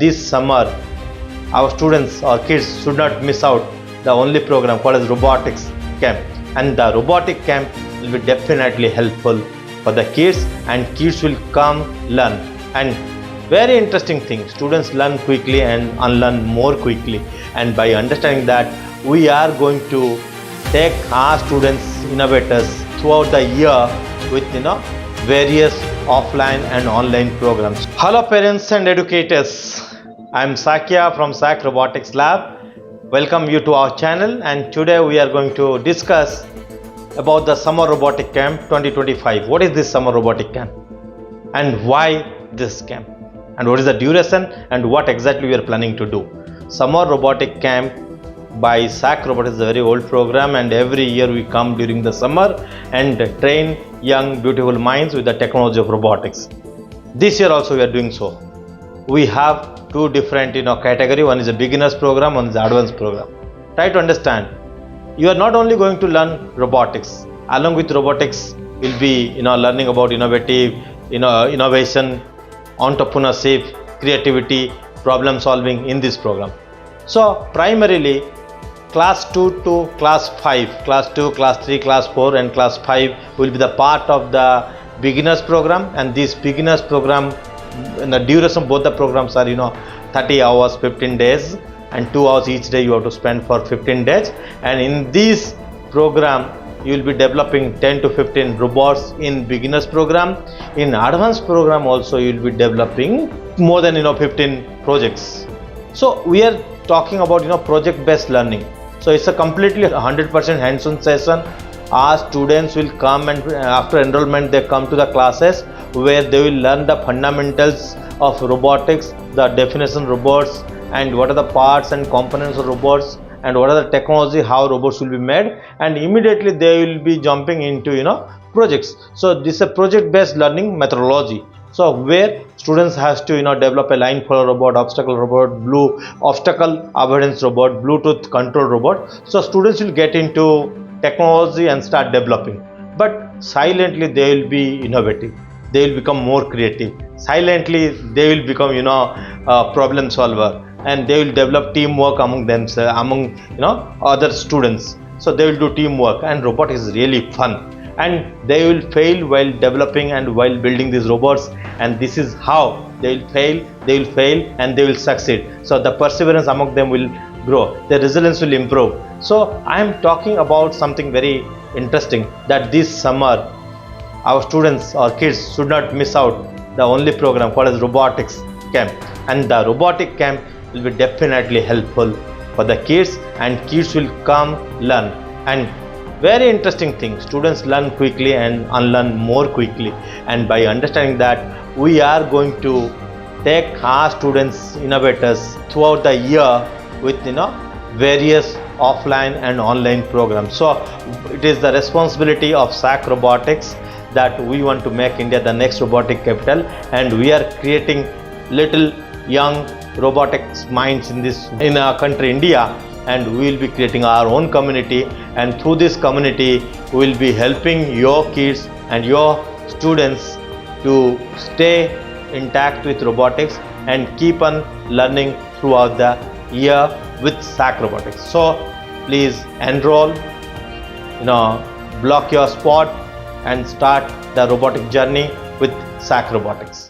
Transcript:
This summer, our students or kids should not miss out the only program called as Robotics Camp. And the Robotic Camp will be definitely helpful for the kids, and kids will come learn. And very interesting thing, students learn quickly and unlearn more quickly. And by understanding that, we are going to take our students, innovators throughout the year with various offline and online programs. Hello parents and educators. I am Sakya from SakRobotix Lab. Welcome you to our channel, and today we are going to discuss about the Summer Robotic Camp 2025. What is this Summer Robotic Camp and why this camp, and what is the duration and what exactly we are planning to do. Summer Robotic Camp by SakRobotix is a very old program, and every year we come during the summer and train young beautiful minds with the technology of robotics. This year also we are doing so. We have two different category. One is a beginners program, one is the advanced program. Try to understand, you are not only going to learn robotics. Along with robotics, you'll be learning about innovative innovation, entrepreneurship, creativity, problem solving in this program. So primarily class 2 to class 5, class 2, class 3, class 4 and class 5 will be the part of the beginners program. And this beginners program, the duration of both the programs are 30 hours 15 days, and 2 hours each day you have to spend for 15 days. And in this program you will be developing 10 to 15 robots in beginners program. In advanced program also you will be developing more than 15 projects. So we are talking about project based learning. So it's a completely 100% hands-on session. Our students will come, and after enrollment they come to the classes where they will learn the fundamentals of robotics, the definition of robots, and what are the parts and components of robots, and what are the technology, how robots will be made, and immediately they will be jumping into projects. So this is a project based learning methodology. So where students has to develop a line follow robot, obstacle robot, blue obstacle avoidance robot, Bluetooth control robot. So students will get into technology and start developing, but silently they will be innovative, they will become more creative, silently they will become a problem solver, and they will develop teamwork among themselves, among other students. So they will do teamwork, and robotics is really fun, and they will fail while developing and while building these robots. And this is how they will fail, and they will succeed. So the perseverance among them will grow, their resilience will improve. So I am talking about something very interesting, that this summer our students or kids should not miss out the only program called as Robotics Camp. And the Robotic Camp will be definitely helpful for the kids, and kids will come learn. And very interesting thing, students learn quickly and unlearn more quickly. And by understanding that, we are going to take our students, innovators throughout the year with various offline and online programs. So it is the responsibility of SakRobotix that we want to make India the next robotic capital, and we are creating little young robotics minds in our country India, and we will be creating our own community, and through this community we will be helping your kids and your students to stay intact with robotics and keep on learning throughout the year with SakRobotix. So please enroll, block your spot and start the robotic journey with SakRobotix.